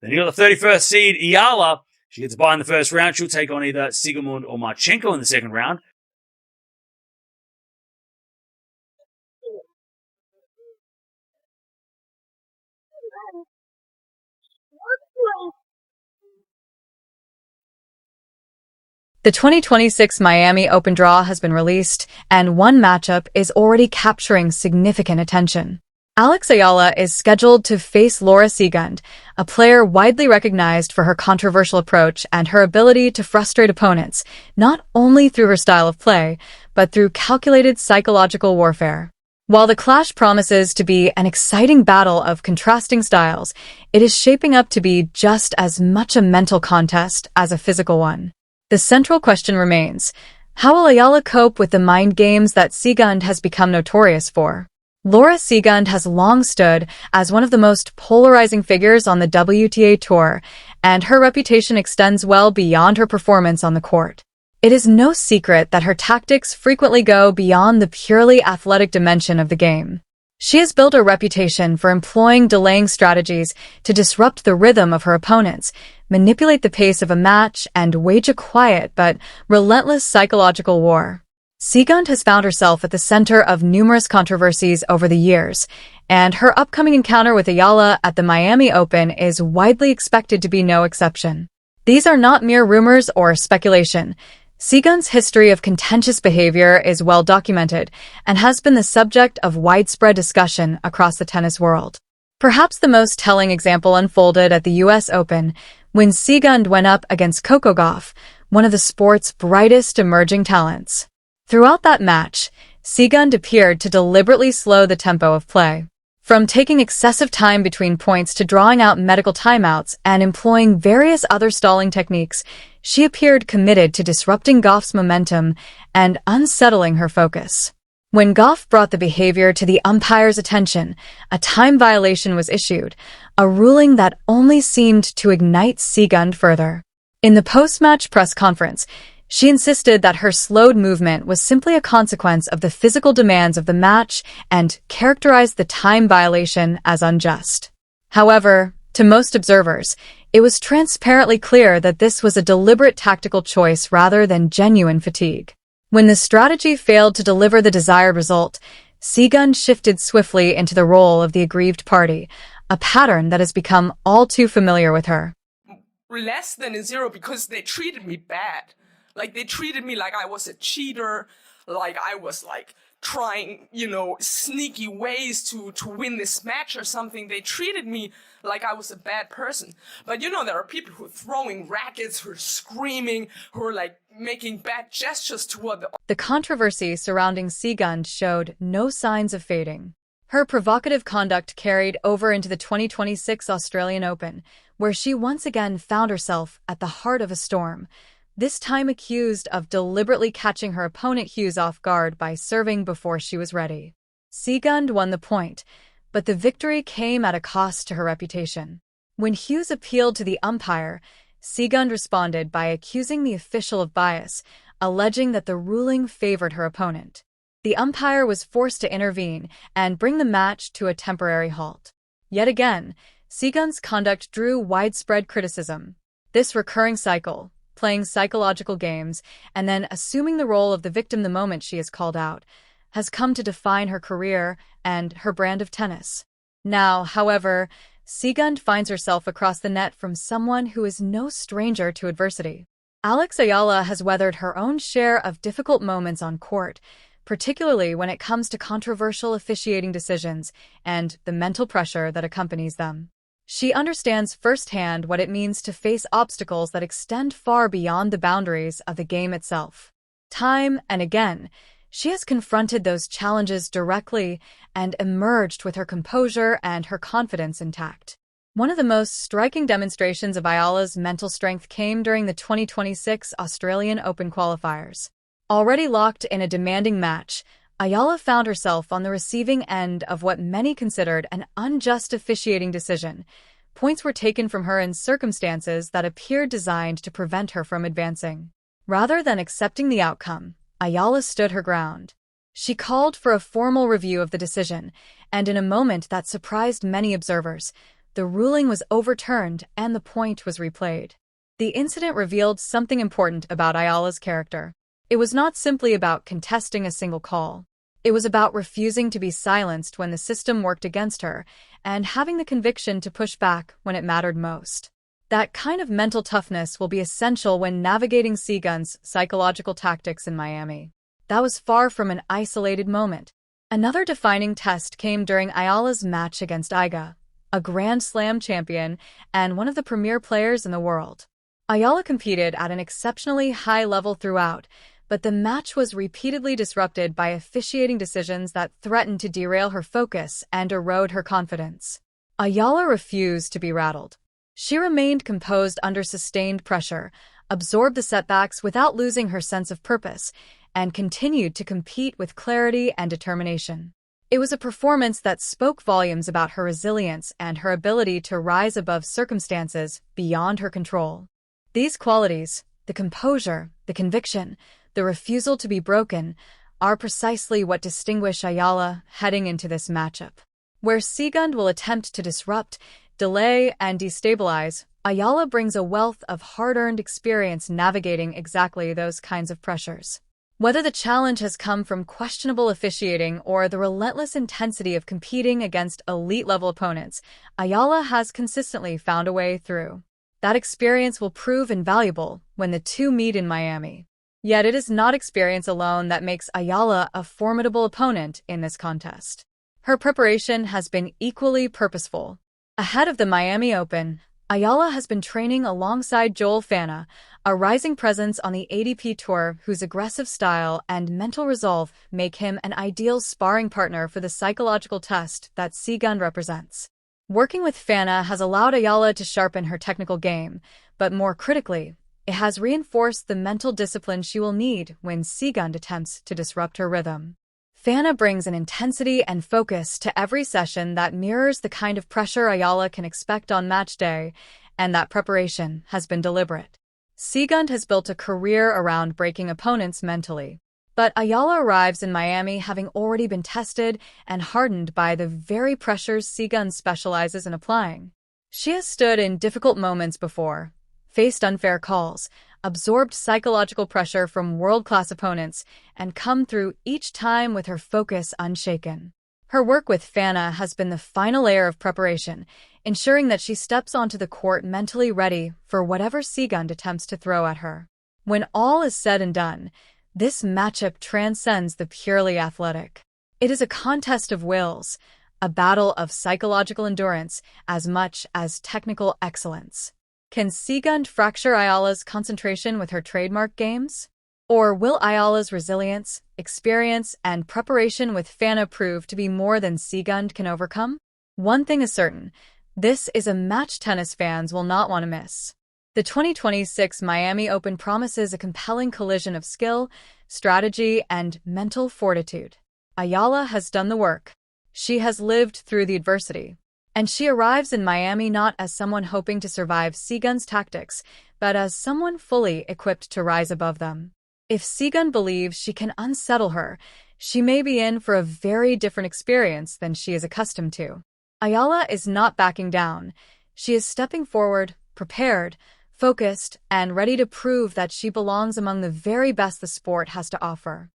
Then you got the 31st seed, Eala. She gets a bye in the first round. She'll take on either Siegemund or Marchenko in the second round. The 2026 Miami Open draw has been released, and one matchup is already capturing significant attention. Alex Eala is scheduled to face Laura Siegemund, a player widely recognized for her controversial approach and her ability to frustrate opponents, not only through her style of play, but through calculated psychological warfare. While the clash promises to be an exciting battle of contrasting styles, it is shaping up to be just as much a mental contest as a physical one. The central question remains, how will Eala cope with the mind games that Siegemund has become notorious for? Laura Siegemund has long stood as one of the most polarizing figures on the WTA Tour, and her reputation extends well beyond her performance on the court. It is no secret that her tactics frequently go beyond the purely athletic dimension of the game. She has built a reputation for employing delaying strategies to disrupt the rhythm of her opponents, manipulate the pace of a match, and wage a quiet but relentless psychological war. Siegemund has found herself at the center of numerous controversies over the years, and her upcoming encounter with Eala at the Miami Open is widely expected to be no exception. These are not mere rumors or speculation. Siegemund's history of contentious behavior is well documented and has been the subject of widespread discussion across the tennis world. Perhaps the most telling example unfolded at the US Open when Siegemund went up against Coco Gauff, one of the sport's brightest emerging talents. Throughout that match, Siegemund appeared to deliberately slow the tempo of play. From taking excessive time between points to drawing out medical timeouts and employing various other stalling techniques, she appeared committed to disrupting Gauff's momentum and unsettling her focus. When Gauff brought the behavior to the umpire's attention, a time violation was issued, a ruling that only seemed to ignite Siegemund further. In the post-match press conference, she insisted that her slowed movement was simply a consequence of the physical demands of the match and characterized the time violation as unjust. However, to most observers, it was transparently clear that this was a deliberate tactical choice rather than genuine fatigue. When the strategy failed to deliver the desired result, Siegemund shifted swiftly into the role of the aggrieved party, a pattern that has become all too familiar with her. Less than a zero because they treated me bad. Like, they treated me like I was a cheater, like I was, like, trying, sneaky ways to win this match or something. They treated me like I was a bad person. But, there are people who are throwing rackets, who are screaming, who are, like, making bad gestures toward The controversy surrounding Siegemund showed no signs of fading. Her provocative conduct carried over into the 2026 Australian Open, where she once again found herself at the heart of a storm, this time accused of deliberately catching her opponent Hughes off guard by serving before she was ready. Siegemund won the point, but the victory came at a cost to her reputation. When Hughes appealed to the umpire, Siegemund responded by accusing the official of bias, alleging that the ruling favored her opponent. The umpire was forced to intervene and bring the match to a temporary halt. Yet again, Siegemund's conduct drew widespread criticism. This recurring cycle, playing psychological games, and then assuming the role of the victim the moment she is called out, has come to define her career and her brand of tennis. Now, however, Siegemund finds herself across the net from someone who is no stranger to adversity. Alex Eala has weathered her own share of difficult moments on court, particularly when it comes to controversial officiating decisions and the mental pressure that accompanies them. She understands firsthand what it means to face obstacles that extend far beyond the boundaries of the game itself. Time and again, she has confronted those challenges directly and emerged with her composure and her confidence intact. One of the most striking demonstrations of Eala's mental strength came during the 2026 Australian Open qualifiers. Already locked in a demanding match, Eala found herself on the receiving end of what many considered an unjust officiating decision. Points were taken from her in circumstances that appeared designed to prevent her from advancing. Rather than accepting the outcome, Eala stood her ground. She called for a formal review of the decision, and in a moment that surprised many observers, the ruling was overturned and the point was replayed. The incident revealed something important about Ayala's character. It was not simply about contesting a single call. It was about refusing to be silenced when the system worked against her and having the conviction to push back when it mattered most. That kind of mental toughness will be essential when navigating Siegemund's psychological tactics in Miami. That was far from an isolated moment. Another defining test came during Ayala's match against Iga, a Grand Slam champion and one of the premier players in the world. Ayala competed at an exceptionally high level throughout, but the match was repeatedly disrupted by officiating decisions that threatened to derail her focus and erode her confidence. Ayala refused to be rattled. She remained composed under sustained pressure, absorbed the setbacks without losing her sense of purpose, and continued to compete with clarity and determination. It was a performance that spoke volumes about her resilience and her ability to rise above circumstances beyond her control. These qualities, the composure, the conviction, the refusal to be broken, are precisely what distinguish Ayala heading into this matchup. Where Siegemund will attempt to disrupt, delay, and destabilize, Ayala brings a wealth of hard-earned experience navigating exactly those kinds of pressures. Whether the challenge has come from questionable officiating or the relentless intensity of competing against elite-level opponents, Ayala has consistently found a way through. That experience will prove invaluable when the two meet in Miami. Yet it is not experience alone that makes Ayala a formidable opponent in this contest. Her preparation has been equally purposeful. Ahead of the Miami Open, Ayala has been training alongside João Fonseca, a rising presence on the ATP Tour whose aggressive style and mental resolve make him an ideal sparring partner for the psychological test that Siegemund represents. Working with Fonseca has allowed Ayala to sharpen her technical game, but more critically, it has reinforced the mental discipline she will need when Siegemund attempts to disrupt her rhythm. Fonseca brings an intensity and focus to every session that mirrors the kind of pressure Ayala can expect on match day, and that preparation has been deliberate. Siegemund has built a career around breaking opponents mentally. But Ayala arrives in Miami having already been tested and hardened by the very pressures Siegemund specializes in applying. She has stood in difficult moments before, faced unfair calls, absorbed psychological pressure from world-class opponents, and come through each time with her focus unshaken. Her work with Fonseca has been the final layer of preparation, ensuring that she steps onto the court mentally ready for whatever Siegemund attempts to throw at her. When all is said and done, this matchup transcends the purely athletic. It is a contest of wills, a battle of psychological endurance as much as technical excellence. Can Siegemund fracture Ayala's concentration with her trademark games? Or will Ayala's resilience, experience, and preparation with Fonseca prove to be more than Siegemund can overcome? One thing is certain, this is a match tennis fans will not want to miss. The 2026 Miami Open promises a compelling collision of skill, strategy, and mental fortitude. Ayala has done the work. She has lived through the adversity. And she arrives in Miami not as someone hoping to survive Siegemund's tactics, but as someone fully equipped to rise above them. If Siegemund believes she can unsettle her, she may be in for a very different experience than she is accustomed to. Ayala is not backing down. She is stepping forward, prepared, focused, and ready to prove that she belongs among the very best the sport has to offer.